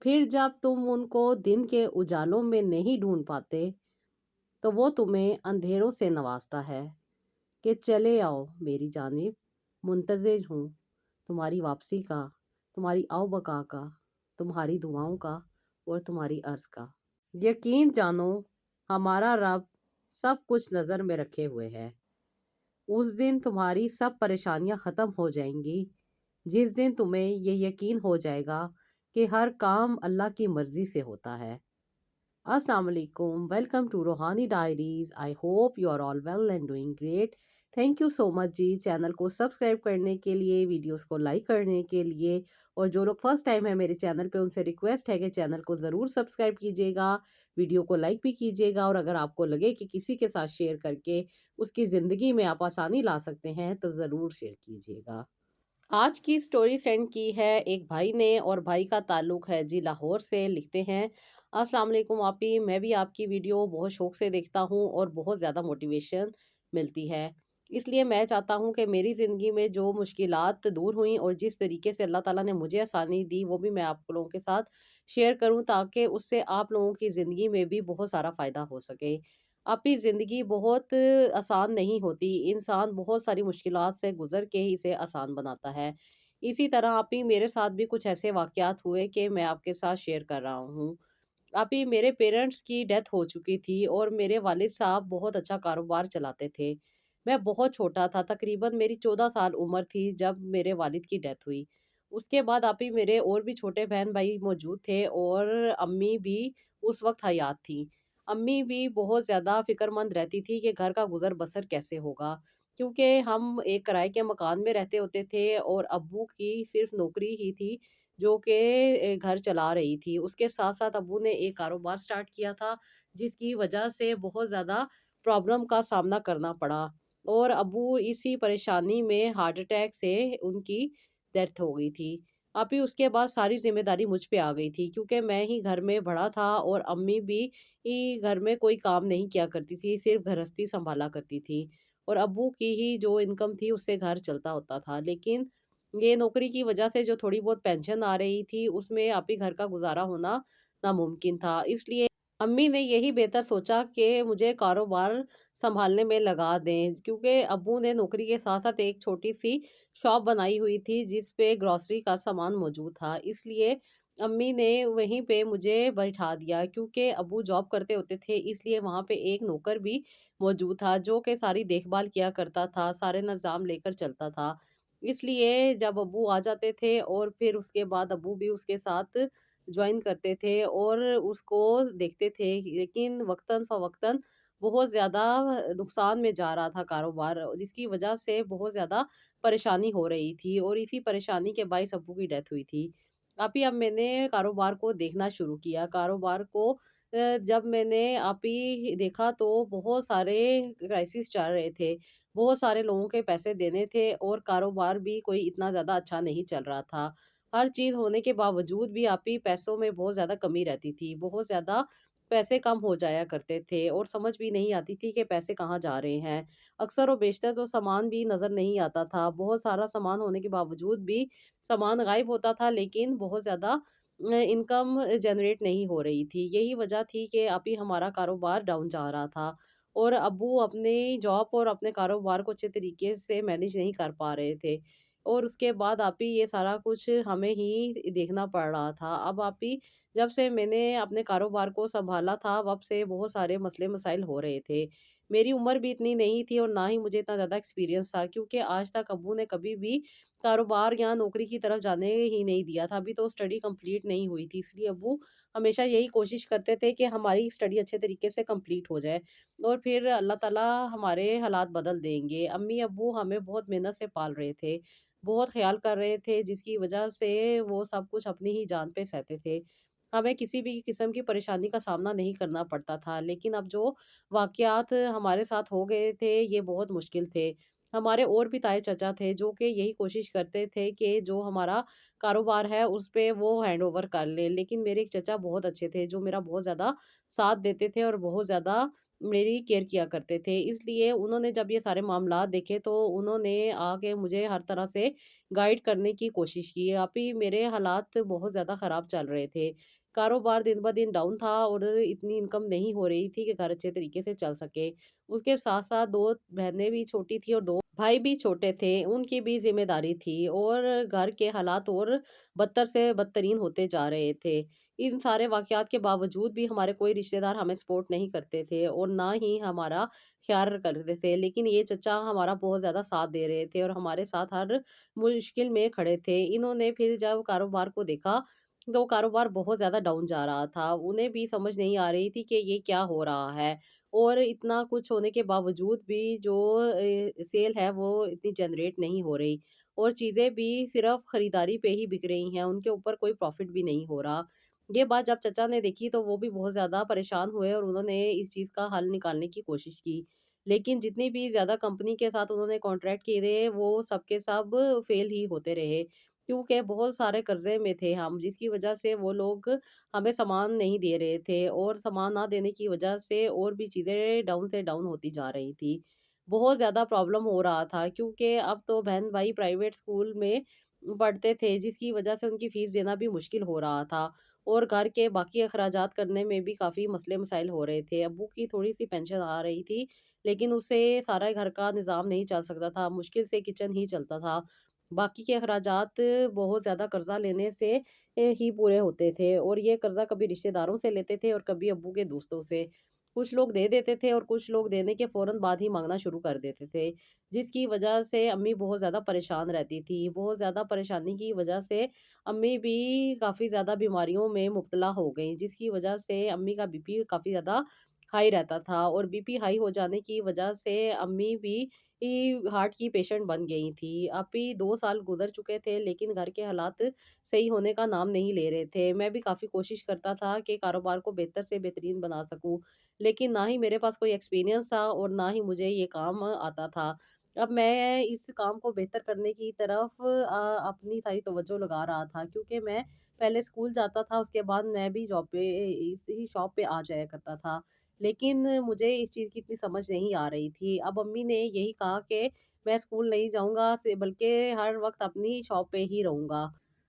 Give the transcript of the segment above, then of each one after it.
फिर जब तुम उनको दिन के उजालों में नहीं ढूंढ पाते तो वो तुम्हें अंधेरों से नवाजता है कि चले आओ मेरी जानिब, मुंतज़िर हूँ तुम्हारी वापसी का, तुम्हारी आओ बका का, तुम्हारी दुआओं का और तुम्हारी अर्ज़ का। यकीन जानो हमारा रब सब कुछ नज़र में रखे हुए है। उस दिन तुम्हारी सब परेशानियां ख़त्म हो जाएंगी जिस दिन तुम्हें ये यकीन हो जाएगा कि हर काम अल्लाह की मर्ज़ी से होता है। अस्सलाम वालेकुम, welcome to Roohani diaries. I hope you are all well and doing great. Thank you so much जी चैनल को सब्सक्राइब करने के लिए, वीडियोस को लाइक करने के लिए। और जो लोग फर्स्ट टाइम है मेरे चैनल पे उनसे रिक्वेस्ट है कि चैनल को ज़रूर सब्सक्राइब कीजिएगा, वीडियो को लाइक भी कीजिएगा और अगर आपको लगे कि किसी के साथ शेयर करके उसकी ज़िंदगी में आप आसानी ला सकते हैं तो ज़रूर शेयर कीजिएगा। आज की स्टोरी सेंड की है एक भाई ने और भाई का ताल्लुक है जी लाहौर से। लिखते हैं, अस्सलाम वालेकुम आपी, मैं भी आपकी वीडियो बहुत शौक से देखता हूँ और बहुत ज़्यादा मोटिवेशन मिलती है। इसलिए मैं चाहता हूँ कि मेरी ज़िंदगी में जो मुश्किलात दूर हुई और जिस तरीके से अल्लाह ताला ने मुझे आसानी दी वो भी मैं आप लोगों के साथ शेयर करूँ ताकि उससे आप लोगों की ज़िंदगी में भी बहुत सारा फ़ायदा हो सके। आपकी ज़िंदगी बहुत आसान नहीं होती, इंसान बहुत सारी मुश्किलात से गुज़र के ही इसे आसान बनाता है। इसी तरह आप ही मेरे साथ भी कुछ ऐसे वाक़यात हुए कि मैं आपके साथ शेयर कर रहा हूँ। आप ही मेरे पेरेंट्स की डेथ हो चुकी थी और मेरे वालिद साहब बहुत अच्छा कारोबार चलाते थे। मैं बहुत छोटा था, तकरीबन मेरी 14 साल उम्र थी जब मेरे वालिद की डेथ हुई। उसके बाद आप ही मेरे और भी छोटे बहन-भाई मौजूद थे और अम्मी भी उस वक़्त हयात थीं। अम्मी भी बहुत ज़्यादा फ़िक्रमंद रहती थी कि घर का गुज़र-बसर कैसे होगा, क्योंकि हम एक किराए के मकान में रहते होते थे और अब्बू की सिर्फ़ नौकरी ही थी जो कि घर चला रही थी। उसके साथ-साथ अब्बू ने एक कारोबार स्टार्ट किया था, जिसकी वजह से बहुत ज़्यादा प्रॉब्लम का सामना करना पड़ा और अब्बू इसी परेशानी में हार्ट अटैक से उनकी डेथ हो गई थी। अभी उसके बाद सारी ज़िम्मेदारी मुझ पे आ गई थी क्योंकि मैं ही घर में बड़ा था और अम्मी भी घर में कोई काम नहीं किया करती थी, सिर्फ़ गृहस्थी सँभाला करती थी और अब्बू की ही जो इनकम थी उससे घर चलता होता था। लेकिन ये नौकरी की वजह से जो थोड़ी बहुत पेंशन आ रही थी, उसमें आप ही घर का गुज़ारा होना नामुमकिन था। इसलिए अम्मी ने यही बेहतर सोचा कि मुझे कारोबार सँभालने में लगा दें, क्योंकि अब्बू ने नौकरी के साथ-साथ एक छोटी-सी शॉप बनाई हुई थी, जिस पे ग्रोसरी का सामान मौजूद था। इसलिए अम्मी ने वहीं पे मुझे बैठा दिया, क्योंकि अब्बू जॉब करते होते थे, इसलिए वहाँ पे एक नौकर भी मौजूद था, जो कि सारी देखभाल किया करता था, सारे निज़ाम लेकर चलता था। इसलिए जब अब्बू आ जाते थे और फिर उसके बाद अब्बू भी उसके साथ जॉइन करते थे और उसको देखते थे। लेकिन वक़्तन-फ़वक़्तन बहुत ज़्यादा नुकसान में जा रहा था कारोबार, जिसकी वजह से बहुत ज़्यादा परेशानी हो रही थी और इसी परेशानी के बाइस अब्बू की डेथ हुई थी। अब मैंने कारोबार को देखना शुरू किया। कारोबार को जब मैंने देखा तो बहुत सारे क्राइसिस चल रहे थे। बहुत सारे लोगों के पैसे देने थे और कारोबार भी कोई इतना ज़्यादा अच्छा नहीं चल रहा था। हर चीज़ होने के बावजूद भी पैसों में बहुत ज़्यादा कमी रहती थी। बहुत ज़्यादा पैसे कम हो जाया करते थे और समझ भी नहीं आती थी कि पैसे कहाँ जा रहे हैं। अक्सर और बेशतर तो सामान भी नज़र नहीं आता था। बहुत सारा सामान होने के बावजूद भी सामान गायब होता था, लेकिन बहुत ज़्यादा इनकम जनरेट नहीं हो रही थी। यही वजह थी कि हमारा कारोबार डाउन जा रहा था और अब्बू अपनी जॉब और अपने कारोबार को अच्छे तरीके से मैनेज नहीं कर पा रहे थे। और उसके बाद ये सारा कुछ हमें ही देखना पड़ रहा था। अब जब से मैंने अपने कारोबार को सँभाला था, तब से बहुत सारे मसले-मसाइल हो रहे थे। मेरी उम्र भी इतनी नहीं थी और ना ही मुझे इतना ज़्यादा एक्सपीरियंस था, क्योंकि आज तक अब्बू ने कभी भी कारोबार या नौकरी की तरफ जाने ही नहीं दिया था। अभी तो स्टडी कंप्लीट नहीं हुई थी, इसलिए अब्बू हमेशा यही कोशिश करते थे कि हमारी स्टडी अच्छे तरीके से कंप्लीट हो जाए और फिर अल्लाह ताला हमारे हालात बदल देंगे। अम्मी-अब्बू हमें बहुत मेहनत से पाल रहे थे, बहुत ख़्याल कर रहे थे, जिसकी वजह से वो सब कुछ अपनी ही जान पे सहते थे। हमें किसी भी किस्म की परेशानी का सामना नहीं करना पड़ता था, लेकिन अब जो वाक़यात हमारे साथ हो गए थे, ये बहुत मुश्किल थे। हमारे और भी ताए-चाचा थे, जो कि यही कोशिश करते थे कि जो हमारा कारोबार है, उस पे वो हैंडओवर कर लें। लेकिन मेरे एक चचा बहुत अच्छे थे, जो मेरा बहुत ज़्यादा साथ देते थे और बहुत ज़्यादा मेरी केयर किया करते थे। इसलिए उन्होंने जब ये सारे मामलात देखे तो उन्होंने आके मुझे हर तरह से गाइड करने की कोशिश की। अभी मेरे हालात बहुत ज़्यादा ख़राब चल रहे थे। कारोबार दिन-ब-दिन डाउन था और इतनी इनकम नहीं हो रही थी कि घर अच्छे तरीके से चल सके। उसके साथ-साथ 2 बहनें भी छोटी थी और 2 भाई भी छोटे थे, उनकी भी ज़िम्मेदारी थी और घर के हालात और बदतर से बदतरीन होते जा रहे थे। इन सारे वाक़यात के बावजूद भी हमारे कोई रिश्तेदार हमें सपोर्ट नहीं करते थे और ना ही हमारा ख़्याल करते थे। लेकिन ये चचा हमारा बहुत ज़्यादा साथ दे रहे थे और हमारे साथ हर मुश्किल में खड़े थे। इन्होंने फिर जब कारोबार को देखा, तो कारोबार बहुत ज़्यादा डाउन जा रहा था। उन्हें भी समझ नहीं आ रही थी कि ये क्या हो रहा है और इतना कुछ होने के बावजूद भी जो सेल है वो इतनी जनरेट नहीं हो रही और चीज़ें भी सिर्फ़ खरीदारी पे ही बिक रही हैं, उनके ऊपर कोई प्रॉफ़िट भी नहीं हो रहा। ये बात जब चचा ने देखी तो वो भी बहुत ज़्यादा परेशान हुए और उन्होंने इस चीज़ का हल निकालने की कोशिश की। लेकिन जितनी भी ज़्यादा कंपनी के साथ उन्होंने कॉन्ट्रैक्ट किए थे, वो सब के सब फ़ेल ही होते रहे। क्योंकि बहुत सारे कर्ज़े में थे हम, जिसकी वज़ह से वो लोग हमें सामान नहीं दे रहे थे और सामान ना देने की वज़ह से और भी चीज़ें डाउन से डाउन होती जा रही थी। बहुत ज़्यादा प्रॉब्लम हो रहा था क्योंकि अब तो बहन-भाई प्राइवेट स्कूल में पढ़ते थे, जिसकी वज़ह से उनकी फ़ीस देना भी मुश्किल हो रहा था और घर के बाकी अखराजात करने में भी काफ़ी मसले-मसाइल हो रहे थे। अब्बू की थोड़ी-सी पेंशन आ रही थी, लेकिन उससे सारा घर का निज़ाम नहीं चल सकता था, मुश्किल से किचन ही चलता था। बाकी के अखराजात बहुत ज़्यादा कर्ज़ा लेने से ही पूरे होते थे और ये कर्ज़ा कभी रिश्तेदारों से लेते थे और कभी अब्बू के दोस्तों से। कुछ लोग दे देते थे और कुछ लोग देने के फ़ौरन बाद ही माँगना शुरू कर देते थे, जिसकी वजह से अम्मी बहुत ज़्यादा परेशान रहती थी। बहुत ज़्यादा परेशानी की वजह से अम्मी भी काफ़ी ज़्यादा बीमारियों में मुब्तला हो गईं, जिसकी वजह से अम्मी का बीपी काफ़ी ज़्यादा हाई रहता था और बीपी हाई हो जाने की वजह से अम्मी भी हार्ट की पेशेंट बन गई थी। अभी 2 साल गुज़र चुके थे लेकिन घर के हालात सही होने का नाम नहीं ले रहे थे। मैं भी काफ़ी कोशिश करता था कि कारोबार को बेहतर से बेहतरीन बना सकूँ, लेकिन ना ही मेरे पास कोई एक्सपीरियंस था और ना ही मुझे ये काम आता था। अब मैं इस काम को बेहतर करने की तरफ अपनी सारी तवज्जो लगा रहा था क्योंकि मैं पहले स्कूल जाता था, उसके बाद मैं भी जॉब पे इसी शॉप पे आ जाया करता था। लेकिन मुझे इस चीज़ की इतनी समझ नहीं आ रही थी। अब अम्मी ने यही कहा कि मैं स्कूल नहीं जाऊँगा से बल्कि हर वक़्त अपनी शॉप पे ही रहूँगा।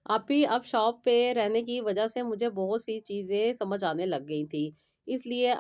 अब शॉप पे रहने की वज़ह से मुझे बहुत सी चीज़ें समझ आने लग गई थी। इसलिए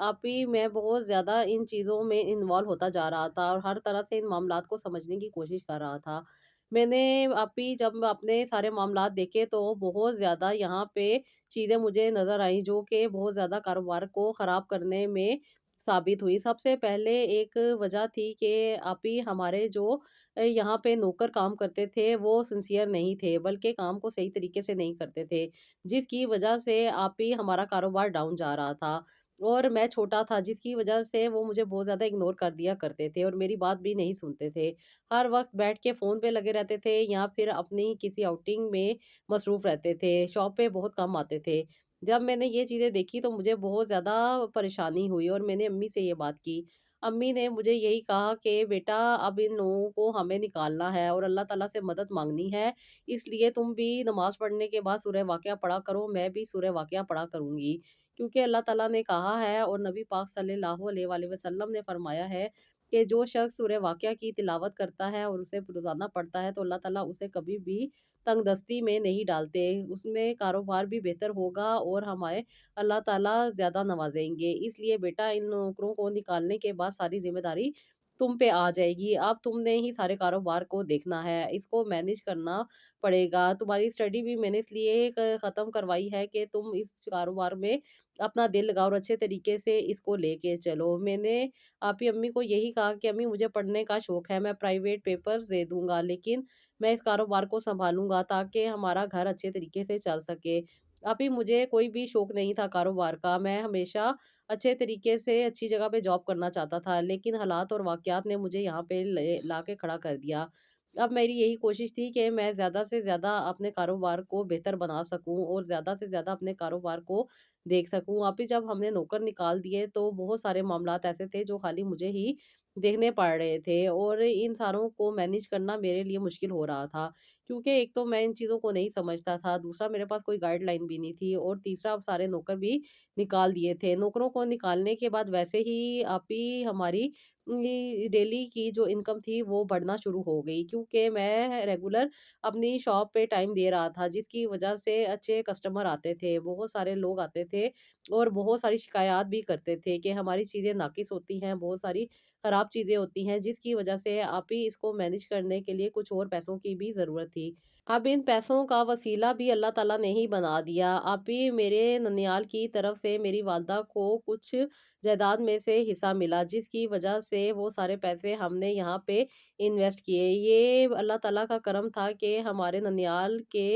मैं बहुत ज़्यादा इन चीज़ों में इन्वॉल्व होता जा रहा था और हर तरह से इन मामलात को समझने की कोशिश कर रहा था। मैंने जब अपने सारे मामलात देखे तो बहुत ज़्यादा यहाँ पे चीज़ें मुझे नज़र आईं जो कि बहुत ज़्यादा कारोबार को ख़राब करने में साबित हुई। सबसे पहले एक वजह थी कि हमारे जो यहाँ पे नौकर काम करते थे वो सिंसियर नहीं थे, बल्कि काम को सही तरीके से नहीं करते थे, जिसकी वजह से हमारा कारोबार डाउन जा रहा था। और मैं छोटा था जिसकी वजह से वो मुझे बहुत ज़्यादा इग्नोर कर दिया करते थे और मेरी बात भी नहीं सुनते थे। हर वक़्त बैठ के फ़ोन पे लगे रहते थे या फिर अपनी किसी आउटिंग में मसरूफ़ रहते थे, शॉप पे बहुत कम आते थे। जब मैंने ये चीज़ें देखी तो मुझे बहुत ज़्यादा परेशानी हुई और मैंने अम्मी से ये बात की। अम्मी ने मुझे यही कहा कि बेटा अब इन लोगों को हमें निकालना है और अल्लाह ताला से मदद माँगनी है, इसलिए तुम भी नमाज़ पढ़ने के बाद सूरह वाक़िया पढ़ा करो, मैं भी सूरह वाक़िया पढ़ा करूँगी। क्योंकि अल्लाह ताला ने कहा है और नबी पाक सल्लल्लाहु अलैहि वसल्लम ने फरमाया है कि जो शख्स सूरह वाक़िया की तिलावत करता है और उसे रोज़ाना पढ़ता है तो अल्लाह ताला उसे कभी भी तंगदस्ती में नहीं डालते। उसमें कारोबार भी बेहतर होगा और हमारे अल्लाह ताला ज़्यादा नवाज़ेंगे। इसलिए बेटा इन नौकरों को निकालने के बाद सारी ज़िम्मेदारी तुम पे आ जाएगी। अब तुमने ही सारे कारोबार को देखना है, इसको मैनेज करना पड़ेगा। तुम्हारी स्टडी भी मैंने इसलिए ख़त्म करवाई है कि तुम इस कारोबार में अपना दिल लगाओ और अच्छे तरीके से इसको लेके चलो। मैंने आपकी अम्मी को यही कहा कि अम्मी मुझे पढ़ने का शौक है, मैं प्राइवेट पेपर्स दे दूँगा, लेकिन मैं इस कारोबार को सँभालूँगा ताकि हमारा घर अच्छे तरीके से चल सके। अभी मुझे कोई भी शौक नहीं था कारोबार का, मैं हमेशा अच्छे तरीके से अच्छी जगह पे जॉब करना चाहता था, लेकिन हालात और वाक़यात ने मुझे यहाँ पे ले ला के खड़ा कर दिया। अब मेरी यही कोशिश थी कि मैं ज़्यादा से ज़्यादा अपने कारोबार को बेहतर बना सकूँ और ज़्यादा से ज़्यादा अपने कारोबार को देख सकूँ। अभी जब हमने नौकर निकाल दिए तो बहुत सारे मामलात ऐसे थे जो खाली मुझे ही देखने पड़ रहे थे और इन सारों को मैनेज करना मेरे लिए मुश्किल हो रहा था। क्योंकि एक तो मैं इन चीज़ों को नहीं समझता था, दूसरा मेरे पास कोई गाइडलाइन भी नहीं थी और तीसरा अब सारे नौकर भी निकाल दिए थे। नौकरों को निकालने के बाद वैसे ही आप ही हमारी डेली की जो इनकम थी वो बढ़ना शुरू हो गई, क्योंकि मैं रेगुलर अपनी शॉप पे टाइम दे रहा था, जिसकी वजह से अच्छे कस्टमर आते थे, बहुत सारे लोग आते थे और बहुत सारी शिकायत भी करते थे कि हमारी चीज़ें नाकिस होती हैं, बहुत सारी खराब चीज़ें होती हैं, जिसकी वजह से आप ही इसको मैनेज करने के लिए कुछ और पैसों की भी ज़रूरत थी। अब इन पैसों का वसीला भी अल्लाह ताला ने ही बना दिया। आप ही मेरे ननियाल की तरफ से मेरी वालदा को कुछ जायदाद में से हिस्सा मिला, जिसकी वजह से वो सारे पैसे हमने यहाँ पे इन्वेस्ट किए। ये अल्लाह ताला का करम था कि हमारे ननियाल के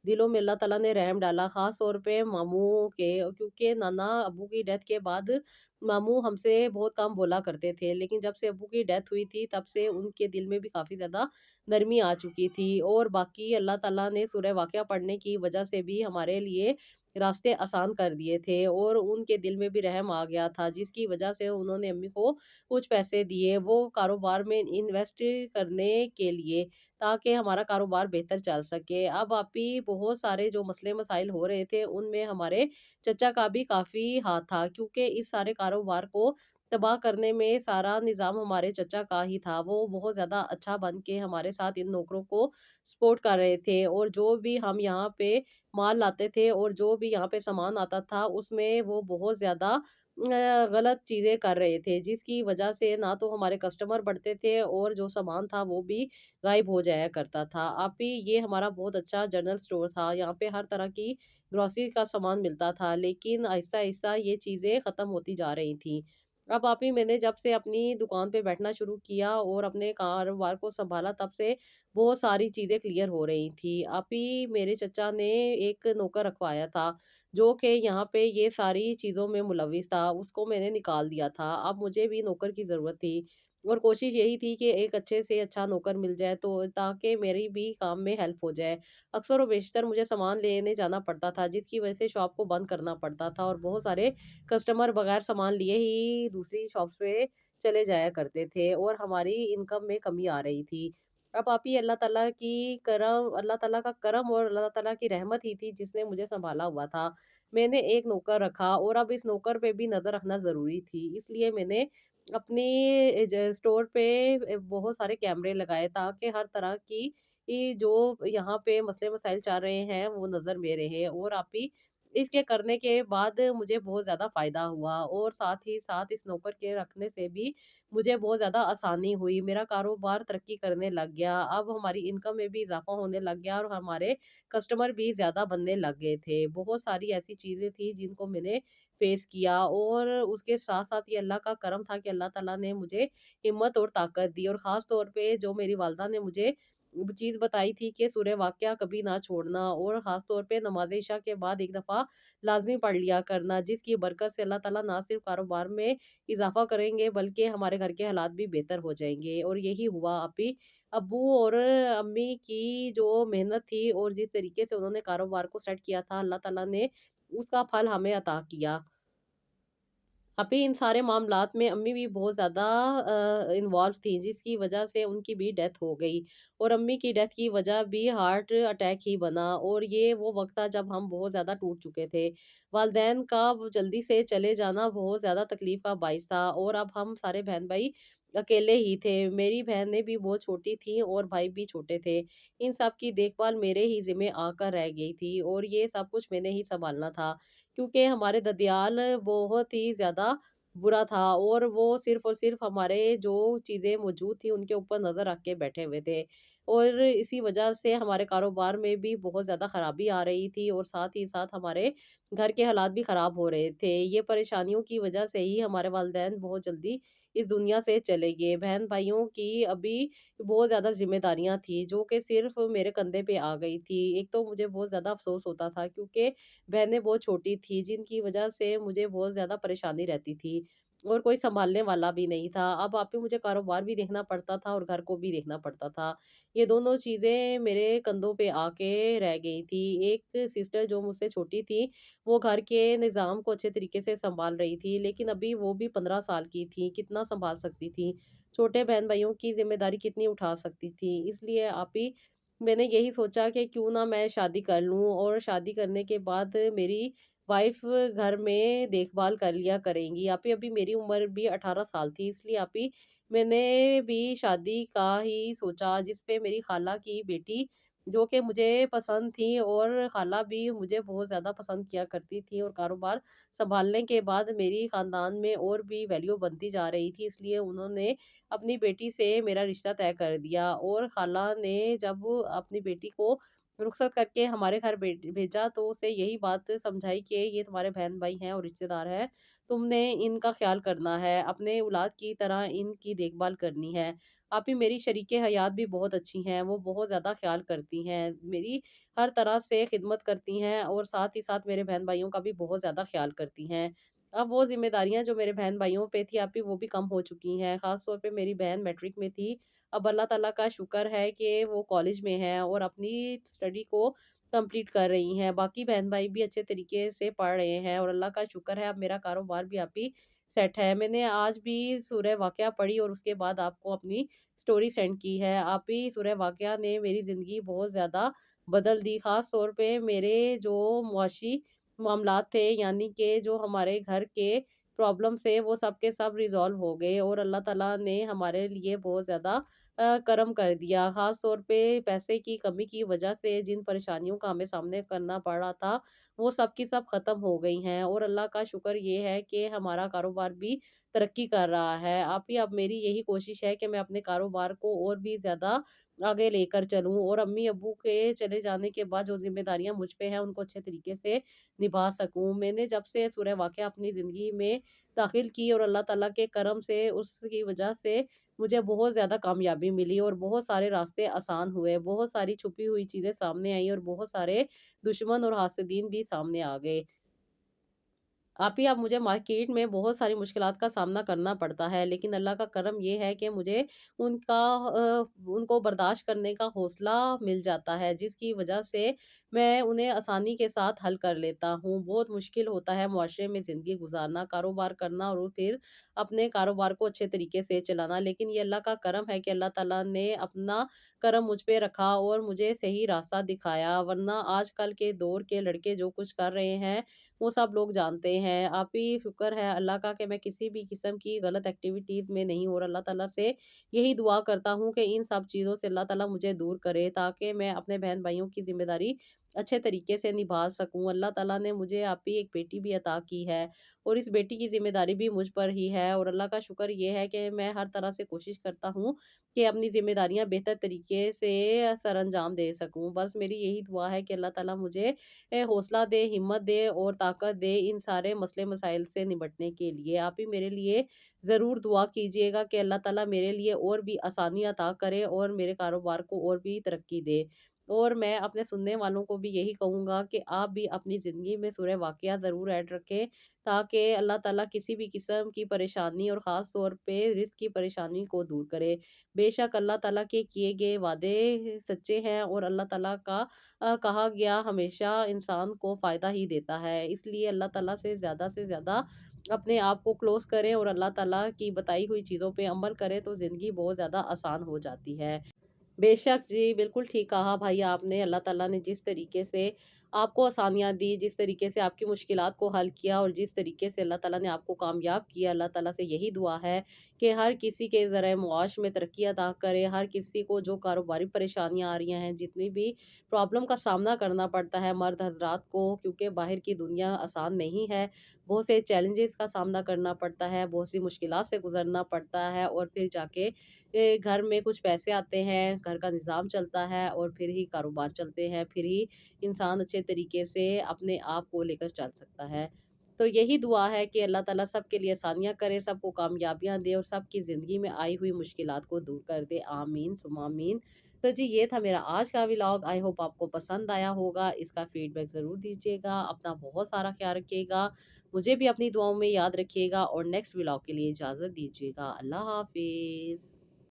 दिलों में अल्लाह ताला ने रहम डाला, ख़ास तौर पे मामू के, क्योंकि नाना अब्बू की डेथ के बाद मामू हमसे बहुत कम बोला करते थे, लेकिन जब से अब्बू की डेथ हुई थी तब से उनके दिल में भी काफ़ी ज़्यादा नरमी आ चुकी थी। और बाकी अल्लाह ताला ने सूरह वाक़िया पढ़ने की वजह से भी हमारे लिए रास्ते आसान कर दिए थे और उनके दिल में भी रहम आ गया था, जिसकी वजह से उन्होंने अम्मी को कुछ पैसे दिए वो कारोबार में इन्वेस्ट करने के लिए, ताकि हमारा कारोबार बेहतर चल सके। अब आप ही बहुत सारे जो मसले मसाइल हो रहे थे उनमें हमारे चचा का भी काफ़ी हाथ था, क्योंकि इस सारे कारोबार को तबाह करने में सारा निज़ाम हमारे चचा का ही था। वो बहुत ज़्यादा अच्छा बन के हमारे साथ इन नौकरों को सपोर्ट कर रहे थे और जो भी हम यहाँ पे माल लाते थे और जो भी यहाँ पे सामान आता था उसमें वो बहुत ज़्यादा गलत चीज़ें कर रहे थे, जिसकी वजह से ना तो हमारे कस्टमर बढ़ते थे और जो सामान था वो भी गायब हो जाया करता था। आप ही ये हमारा बहुत अच्छा जनरल स्टोर था, यहाँ पे हर तरह की ग्रोसरी का सामान मिलता था, लेकिन आहिस्ता-आहिस्ता ये चीज़ें ख़त्म होती जा रही थी। अब आप ही मैंने जब से अपनी दुकान पे बैठना शुरू किया और अपने कारोबार को सँभाला, तब से बहुत सारी चीज़ें क्लियर हो रही थी। आप ही मेरे चचा ने एक नौकर रखवाया था, जो कि यहाँ पे ये सारी चीज़ों में मुलविस था, उसको मैंने निकाल दिया था। अब मुझे भी नौकर की ज़रूरत थी और कोशिश यही थी कि एक अच्छे से अच्छा नौकर मिल जाए, तो ताकि मेरी भी काम में हेल्प हो जाए। अक्सर व बेशतर मुझे सामान लेने जाना पड़ता था, जिसकी वजह से शॉप को बंद करना पड़ता था और बहुत सारे कस्टमर बगैर सामान लिए ही दूसरी शॉप्स पे चले जाया करते थे और हमारी इनकम में कमी आ रही थी। अब आप ही अल्लाह ताला का करम और अल्लाह ताला की रहमत ही थी जिसने मुझे सँभाला हुआ था। मैंने एक नौकर रखा और अब इस नौकर पे भी नज़र रखना ज़रूरी थी। इसलिए मैंने अपनी स्टोर पे बहुत सारे कैमरे लगाए, ताकि हर तरह की जो यहाँ पे मसले मसाइल चल रहे हैं वो नज़र में रहे। और आप ही इसके करने के बाद मुझे बहुत ज़्यादा फ़ायदा हुआ और साथ ही साथ इस नौकर के रखने से भी मुझे बहुत ज़्यादा आसानी हुई। मेरा कारोबार तरक्की करने लग गया। अब हमारी इनकम में भी इज़ाफ़ा होने लग गया और हमारे कस्टमर भी ज़्यादा बनने लग गए थे। बहुत सारी ऐसी चीज़ें थी जिनको मैंने फ़ेस किया और उसके साथ-साथ ये अल्लाह का करम था कि अल्लाह ताला ने मुझे हिम्मत और ताकत दी और ख़ास तौर पे जो मेरी वालदा ने मुझे चीज़ बताई थी कि सूरह वाक़िया कभी ना छोड़ना और ख़ास तौर पे नमाज़ इशा के बाद एक दफ़ा लाज़मी पढ़ लिया करना, जिसकी बरकत से अल्लाह ताला ना सिर्फ़ कारोबार में इज़ाफ़ा करेंगे, बल्कि हमारे घर के हालात भी बेहतर हो जाएँगे और यही हुआ अभी। अब्बू और अम्मी की जो मेहनत थी और जिस तरीके से उन्होंने कारोबार को सेट किया था, अल्लाह ताला ने उसका फल हमें अता किया। अभी इन सारे मामलात में अम्मी भी बहुत ज़्यादा इन्वॉल्व थी, जिसकी वजह से उनकी भी डेथ हो गई और अम्मी की डेथ की वजह भी हार्ट अटैक ही बना और ये वो वक़्त था जब हम बहुत ज़्यादा टूट चुके थे। वालदैन का वो जल्दी से चले जाना बहुत ज़्यादा तकलीफ़ का बाइस था और अब हम सारे बहन-भाई अकेले ही थे। मेरी बहनें भी बहुत छोटी थीं और भाई भी छोटे थे। इन सब की देखभाल मेरे ही ज़िम्मे आकर रह गई थी और ये सब कुछ मैंने ही सँभालना था। क्योंकि हमारे ददियाल बहुत ही ज़्यादा बुरा था और वो सिर्फ़ और सिर्फ़ हमारे जो चीज़ें मौजूद थी उनके ऊपर नज़र रख के बैठे हुए थे। और इसी वजह से हमारे कारोबार में भी बहुत ज़्यादा ख़राबी आ रही थी और साथ ही साथ हमारे घर के हालात भी ख़राब हो रहे थे। ये परेशानियों की वजह से ही हमारे वालिदैन बहुत जल्दी इस दुनिया से चले गए। बहन-भाइयों की अभी बहुत ज़्यादा ज़िम्मेदारियाँ थी, जो कि सिर्फ़ मेरे कंधे पे आ गई थी। एक तो मुझे बहुत ज़्यादा अफ़सोस होता था, क्योंकि बहनें बहुत छोटी थी, जिनकी वजह से मुझे बहुत ज़्यादा परेशानी रहती थी और कोई सँभालने वाला भी नहीं था। अब आप ही मुझे कारोबार भी देखना पड़ता था और घर को भी देखना पड़ता था। ये दोनों चीज़ें मेरे कंधों पे आके रह गई थी। एक सिस्टर जो मुझसे छोटी थी, वो घर के निज़ाम को अच्छे तरीके से सँभाल रही थी, लेकिन अभी वो भी 15 साल की थी, कितना सँभाल सकती थी? छोटे बहन-भाइयों की ज़िम्मेदारी कितनी उठा सकती थी? इसलिए आप ही میں نے یہی سوچا کہ کیوں نہ میں شادی کر لوں، اور شادی کرنے کے بعد میری وائف گھر میں دیکھ بھال کر لیا کریں گی۔ آپ ہی ابھی میری عمر بھی 18 سال تھی، اس لیے آپ ہی میں نے بھی شادی کا ہی سوچا، جس پہ میری خالہ کی بیٹی جو کہ مجھے پسند تھی، اور خالہ بھی مجھے بہت زیادہ پسند کیا کرتی تھی، اور کاروبار سنبھالنے کے بعد میری خاندان میں اور بھی ویلیو بنتی جا رہی تھی، اس لیے انہوں نے اپنی بیٹی سے میرا رشتہ طے کر دیا۔ اور خالہ نے جب اپنی بیٹی کو رخصت کر کے ہمارے گھر بھیجا، تو اسے یہی بات سمجھائی کہ یہ تمہارے بہن بھائی ہیں اور رشتے دار ہیں، تم نے ان کا خیال کرنا ہے، اپنے اولاد کی طرح ان کی دیکھ بھال کرنی ہے۔ آپ ہی میری شریک حیات بھی بہت اچھی ہیں، وہ بہت زیادہ خیال کرتی ہیں، میری ہر طرح سے خدمت کرتی ہیں، اور ساتھ ہی ساتھ میرے بہن بھائیوں کا بھی بہت زیادہ خیال کرتی ہیں۔ اب وہ ذمہ داریاں جو میرے بہن بھائیوں پہ تھی، آپ ہی وہ بھی کم ہو چکی ہیں، خاص طور پہ میری بہن میٹرک میں تھی، اب اللہ تعالیٰ کا شکر ہے کہ وہ کالج میں ہے اور اپنی اسٹڈی کو کمپلیٹ کر رہی ہیں، باقی بہن بھائی بھی اچھے طریقے سے پڑھ رہے ہیں، اور اللہ کا شکر ہے اب میرا کاروبار بھی آپ ہی سیٹ ہے۔ میں نے آج بھی سورہ واقعہ پڑھی اور اس کے بعد آپ کو اپنی سٹوری سینڈ کی ہے۔ آپ ہی سورہ واقعہ نے میری زندگی بہت زیادہ بدل دی، خاص طور پہ میرے جو معاشی معاملات تھے، یعنی کہ جو ہمارے گھر کے پرابلم سے، وہ سب کے سب ریزالو ہو گئے، اور اللہ تعالیٰ نے ہمارے لیے بہت زیادہ کرم کر دیا، خاص طور پہ پیسے کی کمی کی وجہ سے جن پریشانیوں کا ہمیں سامنے کرنا پڑ رہا تھا، وہ سب کی سب ختم ہو گئی ہیں، اور اللہ کا شکر یہ ہے کہ ہمارا کاروبار بھی ترقی کر رہا ہے۔ آپ ہی اب میری یہی کوشش ہے کہ میں اپنے کاروبار کو اور بھی زیادہ آگے لے کر چلوں، اور امی ابو کے چلے جانے کے بعد جو ذمہ داریاں مجھ پہ ہیں ان کو اچھے طریقے سے نبھا سکوں۔ میں نے جب سے سورہ واقعہ اپنی زندگی میں داخل کی، اور اللہ تعالیٰ کے کرم سے اس کی وجہ سے مجھے بہت زیادہ کامیابی ملی، اور بہت سارے راستے آسان ہوئے، بہت ساری چھپی ہوئی چیزیں سامنے آئیں، اور بہت سارے دشمن اور حاسدین بھی سامنے آ گئے۔ آپ ہی اب مجھے مارکیٹ میں بہت ساری مشکلات کا سامنا کرنا پڑتا ہے، لیکن اللہ کا کرم یہ ہے کہ مجھے ان کا ان کو برداشت کرنے کا حوصلہ مل جاتا ہے، جس کی وجہ سے میں انہیں آسانی کے ساتھ حل کر لیتا ہوں۔ بہت مشکل ہوتا ہے معاشرے میں زندگی گزارنا، کاروبار کرنا، اور پھر اپنے کاروبار کو اچھے طریقے سے چلانا، لیکن یہ اللہ کا کرم ہے کہ اللہ تعالیٰ نے اپنا کرم مجھ پہ رکھا اور مجھے صحیح راستہ دکھایا، ورنہ آج کل کے دور کے لڑکے جو کچھ کر رہے ہیں وہ سب لوگ جانتے ہیں۔ آپ ہی شکر ہے اللہ کا کہ میں کسی بھی قسم کی غلط ایکٹیویٹیز میں نہیں ہوں، اور اللہ تعالیٰ سے یہی دعا کرتا ہوں کہ ان سب چیزوں سے اللہ تعالیٰ مجھے دور کرے، تاکہ میں اپنے بہن بھائیوں کی ذمہ داری اچھے طریقے سے نبھا سکوں۔ اللہ تعالیٰ نے مجھے آپ ہی ایک بیٹی بھی عطا کی ہے، اور اس بیٹی کی ذمہ داری بھی مجھ پر ہی ہے، اور اللہ کا شکر یہ ہے کہ میں ہر طرح سے کوشش کرتا ہوں کہ اپنی ذمہ داریاں بہتر طریقے سے سر انجام دے سکوں۔ بس میری یہی دعا ہے کہ اللہ تعالیٰ مجھے حوصلہ دے، ہمت دے اور طاقت دے ان سارے مسئلے مسائل سے نمٹنے کے لیے۔ آپ ہی میرے لیے ضرور دعا کیجئے گا کہ اللہ تعالیٰ میرے لیے اور بھی آسانی عطا کرے، اور میرے کاروبار کو اور بھی ترقی دے۔ اور میں اپنے سننے والوں کو بھی یہی کہوں گا کہ آپ بھی اپنی زندگی میں سورہ واقعہ ضرور ایڈ رکھیں، تاکہ اللہ تعالیٰ کسی بھی قسم کی پریشانی اور خاص طور پہ رزق کی پریشانی کو دور کرے۔ بے شک اللہ تعالیٰ کے کیے گئے وعدے سچے ہیں، اور اللہ تعالیٰ کا کہا گیا ہمیشہ انسان کو فائدہ ہی دیتا ہے، اس لیے اللہ تعالیٰ سے زیادہ اپنے آپ کو کلوز کریں، اور اللہ تعالیٰ کی بتائی ہوئی چیزوں پہ عمل کریں، تو زندگی بہت زیادہ آسان ہو جاتی ہے۔ بے شک جی، بالکل ٹھیک کہا بھائی آپ نے۔ اللہ تعالیٰ نے جس طریقے سے آپ کو آسانیاں دی، جس طریقے سے آپ کی مشکلات کو حل کیا، اور جس طریقے سے اللہ تعالیٰ نے آپ کو کامیاب کیا، اللہ تعالیٰ سے یہی دعا ہے کہ ہر کسی کے ذرائع معاش میں ترقی عطا کرے، ہر کسی کو جو کاروباری پریشانیاں آ رہی ہیں، جتنی بھی پرابلم کا سامنا کرنا پڑتا ہے مرد حضرات کو، کیونکہ باہر کی دنیا آسان نہیں ہے، بہت سے چیلنجز کا سامنا کرنا پڑتا ہے، بہت سی مشکلات سے گزرنا پڑتا ہے، اور پھر جا کے گھر میں کچھ پیسے آتے ہیں، گھر کا نظام چلتا ہے، اور پھر ہی کاروبار چلتے ہیں، پھر ہی انسان اچھے طریقے سے اپنے آپ کو لے کر چل سکتا ہے۔ تو یہی دعا ہے کہ اللہ تعالیٰ سب کے لیے آسانیاں کرے، سب کو کامیابیاں دے، اور سب کی زندگی میں آئی ہوئی مشکلات کو دور کر دے، آمین ثم آمین۔ تو جی یہ تھا میرا آج کا ولاگ، آئی ہوپ آپ کو پسند آیا ہوگا، اس کا فیڈ بیک ضرور دیجیے گا، اپنا بہت سارا خیال رکھیے گا، مجھے بھی اپنی دعاؤں میں یاد رکھیے گا، اور نیکسٹ ولاگ کے لیے اجازت دیجیے گا۔ اللہ حافظ۔